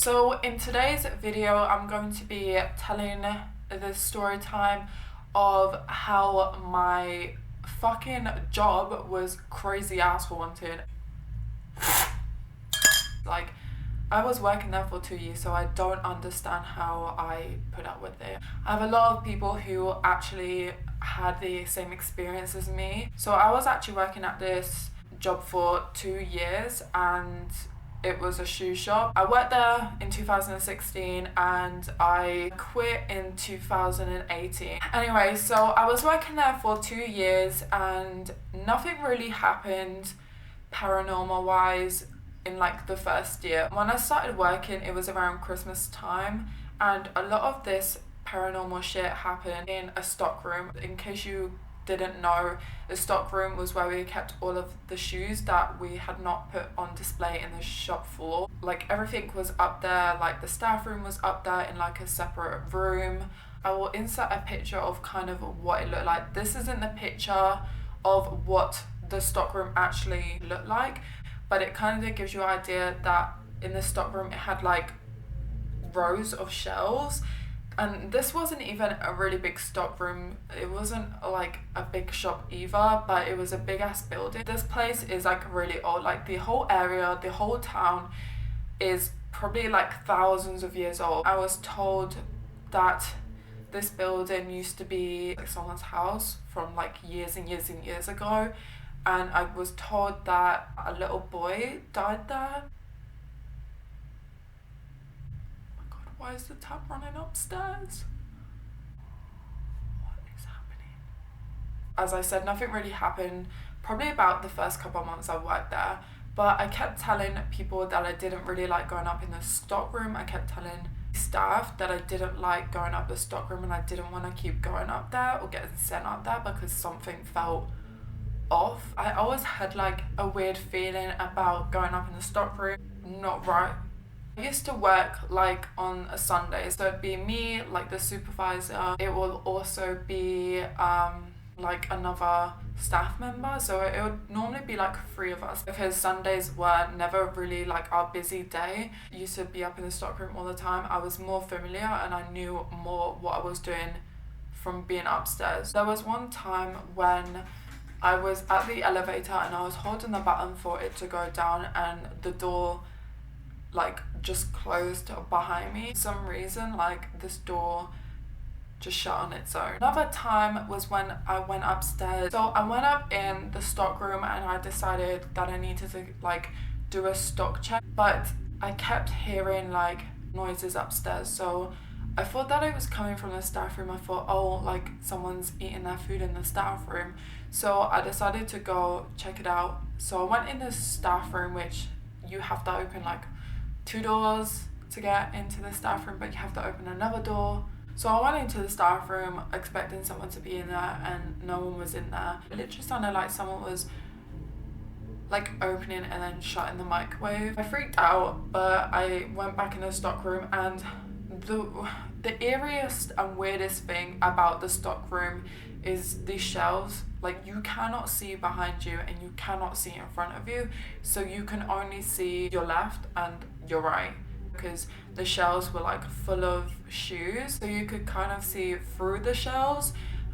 So in today's video, I'm going to be telling the story time of how my fucking job was crazy ass haunted. Like, I was working there for 2 years, so I don't understand how I put up with it. I have a lot of people who actually had the same experience as me. So I was actually working at this job for 2 years, and it was a shoe shop. I worked there in 2016 and I quit in 2018. Anyway, so I was working there for 2 years and nothing really happened paranormal wise in like the first year. When I started working, it was around Christmas time, and a lot of this paranormal shit happened in a stockroom. In case you didn't know, the stockroom was where we kept all of the shoes that we had not put on display in the shop floor. Like, everything was up there, like the staff room was up there in like a separate room. I will insert a picture of kind of what it looked like. This isn't the picture of what the stockroom actually looked like, but it kind of gives you an idea that in the stockroom it had like rows of shelves. And this wasn't even a really big stockroom. It wasn't like a big shop either, but it was a big ass building. This place is like really old. Like, the whole area, the whole town is probably like thousands of years old. I was told that this building used to be like someone's house from like years and years and years ago. And I was told that a little boy died there. Why is the tap running upstairs? What is happening? As I said, nothing really happened probably about the first couple of months I worked there, but I kept telling people that I didn't really like going up in the stockroom. I kept telling staff that I didn't like going up the stockroom and I didn't want to keep going up there or getting sent up there because something felt off. I always had like a weird feeling about going up in the stockroom, not right. I used to work like on a Sunday, so it'd be me, like the supervisor. It will also be like another staff member, so it would normally be like 3 of us because Sundays were never really like our busy day. I used to be up in the stockroom all the time. I was more familiar and I knew more what I was doing from being upstairs. There was one time when I was at the elevator and I was holding the button for it to go down, and the door like just closed behind me. For some reason, like, this door just shut on its own. Another time was when I went upstairs. So I went up in the stockroom and I decided that I needed to like do a stock check, but I kept hearing like noises upstairs. So I thought that it was coming from the staff room. I thought, oh, like someone's eating their food in the staff room. So I decided to go check it out. So I went in the staff room, which you have to open like 2 doors to get into the staff room, but you have to open another door. So I went into the staff room expecting someone to be in there, and no one was in there. It literally sounded like someone was like opening and then shutting the microwave. I freaked out, but I went back in the stock room, and the eeriest and weirdest thing about the stock room is the shelves. Like, you cannot see behind you and you cannot see in front of you, so you can only see your left and your right, because the shelves were like full of shoes, so you could kind of see through the shelves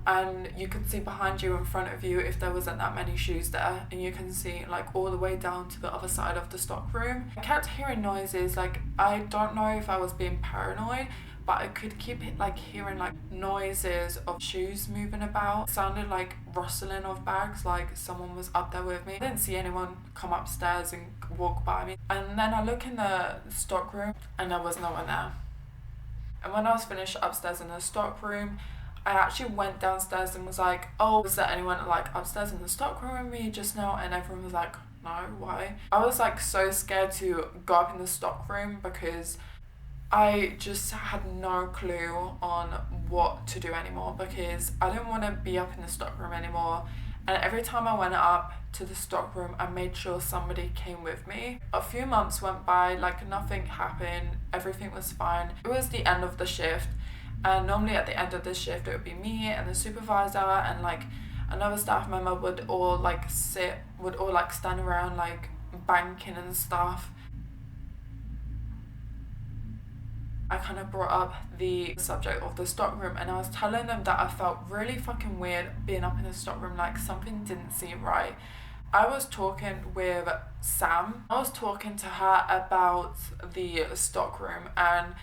and you could see behind you, in front of you, if there wasn't that many shoes there, and you can see like all the way down to the other side of the stock room. I kept hearing noises. Like, I don't know if I was being paranoid, but I could keep like hearing like noises of shoes moving about. It sounded like rustling of bags, like someone was up there with me. I didn't see anyone come upstairs and walk by me. And then I look in the stock room and there was no one there. And when I was finished upstairs in the stock room, I actually went downstairs and was like, oh, was there anyone like upstairs in the stock room with me just now? And everyone was like, no, why? I was like so scared to go up in the stock room because I just had no clue on what to do anymore, because I didn't want to be up in the stockroom anymore. And every time I went up to the stockroom, I made sure somebody came with me. A few months went by, like nothing happened, everything was fine. It was the end of the shift, and normally at the end of the shift it would be me and the supervisor and like another staff member would all like stand around like banking and stuff. I kind of brought up the subject of the stockroom, and I was telling them that I felt really fucking weird being up in the stockroom, like something didn't seem right. I was talking with Sam. I was talking to her about the stockroom, and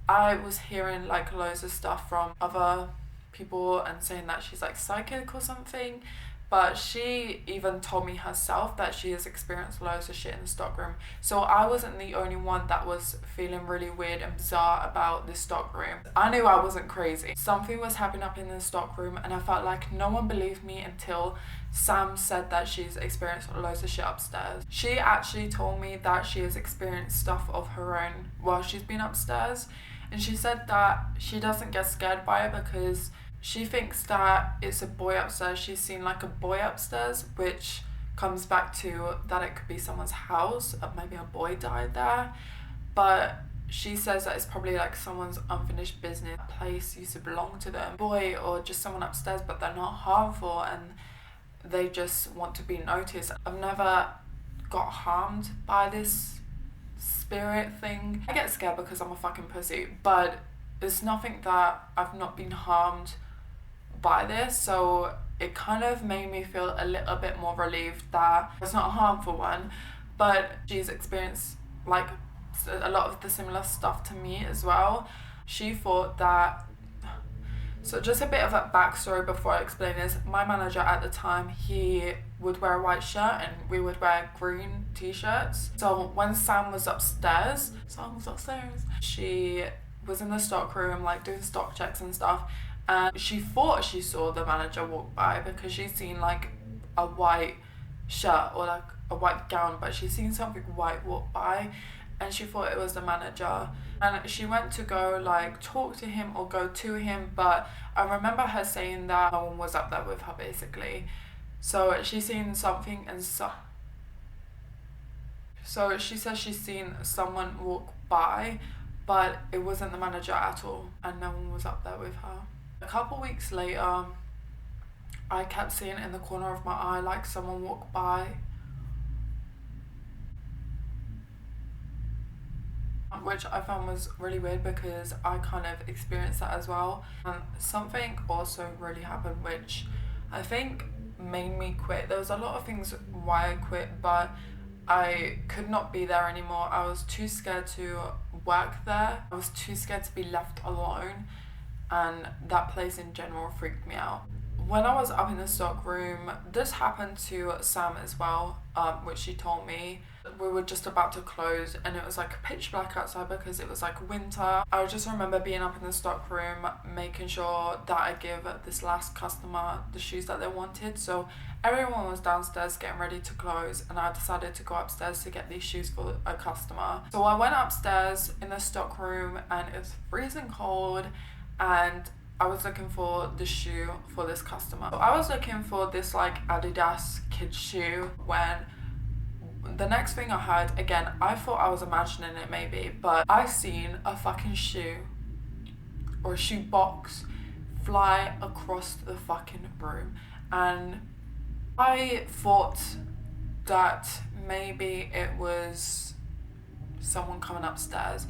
I was hearing like loads of stuff from other people and saying that she's like psychic or something. But she even told me herself that she has experienced loads of shit in the stockroom. So I wasn't the only one that was feeling really weird and bizarre about the stockroom. I knew I wasn't crazy. Something was happening up in the stockroom, and I felt like no one believed me until Sam said that she's experienced loads of shit upstairs. She actually told me that she has experienced stuff of her own while she's been upstairs. And she said that she doesn't get scared by it because she thinks that it's a boy upstairs. She's seen like a boy upstairs, which comes back to that it could be someone's house, maybe a boy died there. But she says that it's probably like someone's unfinished business, a place used to belong to them, boy or just someone upstairs, but they're not harmful and they just want to be noticed. I've never got harmed by this spirit thing. I get scared because I'm a fucking pussy, but it's nothing that I've not been harmed by this, so it kind of made me feel a little bit more relieved that it's not a harmful one. But she's experienced like a lot of the similar stuff to me as well. She thought that, so just a bit of a backstory before I explain this. My manager at the time, he would wear a white shirt and we would wear green t-shirts. So when Sam was upstairs, she was in the stock room like doing stock checks and stuff, and she thought she saw the manager walk by because she'd seen like a white shirt or like a white gown, but she'd seen something white walk by and she thought it was the manager. And she went to go like talk to him or go to him, but I remember her saying that no one was up there with her basically. So she's seen something and so she says she's seen someone walk by, but it wasn't the manager at all and no one was up there with her. A couple weeks later, I kept seeing in the corner of my eye like someone walked by, which I found was really weird because I kind of experienced that as well. And something also really happened which I think made me quit. There was a lot of things why I quit, but I could not be there anymore. I was too scared to work there. I was too scared to be left alone, and that place in general freaked me out. When I was up in the stock room, this happened to Sam as well, which she told me. We were just about to close and it was like pitch black outside because it was like winter. I just remember being up in the stock room, making sure that I give this last customer the shoes that they wanted. So everyone was downstairs getting ready to close and I decided to go upstairs to get these shoes for a customer. So I went upstairs in the stock room and it was freezing cold and I was looking for the shoe for this customer. So I was looking for this like Adidas kid shoe when the next thing I heard, again, I thought I was imagining it maybe, but I seen a fucking shoe or a shoe box fly across the fucking room. And I thought that maybe it was someone coming upstairs,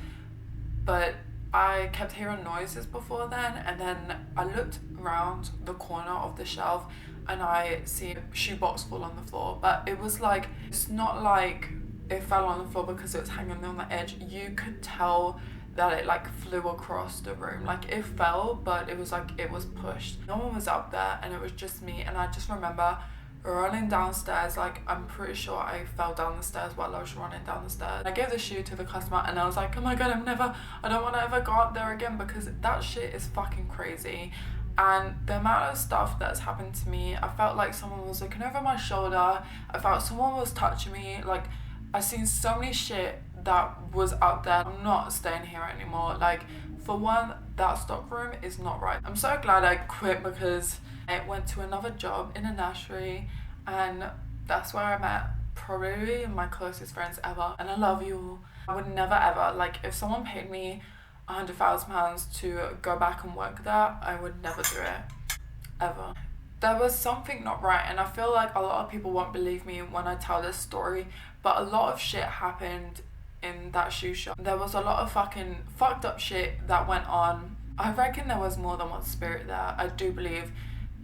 but I kept hearing noises before then, and then I looked around the corner of the shelf and I see a shoebox fall on the floor, but it was like, it's not like it fell on the floor because it was hanging on the edge. You could tell that it like flew across the room. Like it fell, but it was like it was pushed. No one was up there and it was just me, and I just remember running downstairs. Like I'm pretty sure I fell down the stairs while I was running down the stairs. I gave the shoe to the customer and I was like, oh my god, I don't want to ever go up there again because that shit is fucking crazy. And the amount of stuff that's happened to me, I felt like someone was looking over my shoulder, I felt someone was touching me. Like I've seen so many shit that was out there. I'm not staying here anymore. Like for one, that stock room is not right. I'm so glad I quit because I went to another job in a nursery and that's where I met probably my closest friends ever, and I love you all. I would never ever, like if someone paid me £100,000 to go back and work there, I would never do it, ever. There was something not right, and I feel like a lot of people won't believe me when I tell this story, but a lot of shit happened in that shoe shop. There was a lot of fucking fucked up shit that went on. I reckon there was more than one spirit there. I do believe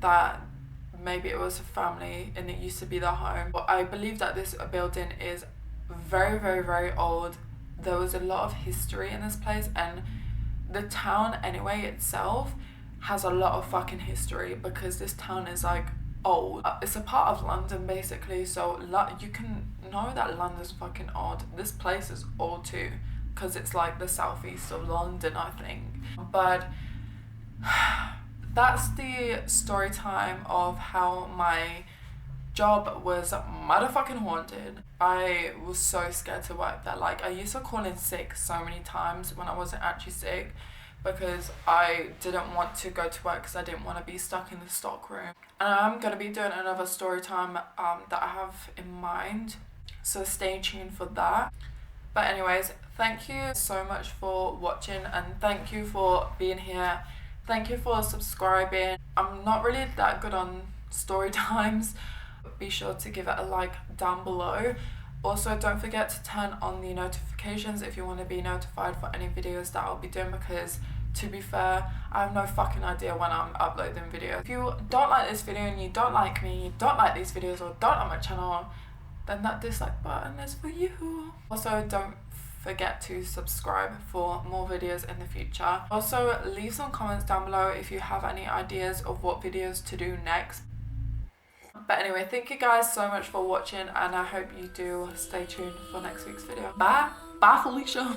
that maybe it was a family and it used to be their home. But I believe that this building is very, very, very old. There was a lot of history in this place, and the town anyway itself has a lot of fucking history because this town is like old. It's a part of London basically, so you can know that London's fucking old. This place is old too because it's like the southeast of London, I think. But that's the story time of how my job was motherfucking haunted. I was so scared to work there. Like, I used to call in sick so many times when I wasn't actually sick because I didn't want to go to work because I didn't want to be stuck in the stockroom. And I'm going to be doing another story time that I have in mind, so stay tuned for that. But anyways, thank you so much for watching, and thank you for being here. Thank you for subscribing. I'm not really that good on story times. Be sure to give it a like down below. Also, don't forget to turn on the notifications if you want to be notified for any videos that I'll be doing, because to be fair, I have no fucking idea when I'm uploading videos. If you don't like this video and you don't like me, you don't like these videos or don't like my channel, then that dislike button is for you. Also, don't forget to subscribe for more videos in the future. Also, leave some comments down below if you have any ideas of what videos to do next. But anyway, thank you guys so much for watching, and I hope you do stay tuned for next week's video. Bye. Bye, Felicia.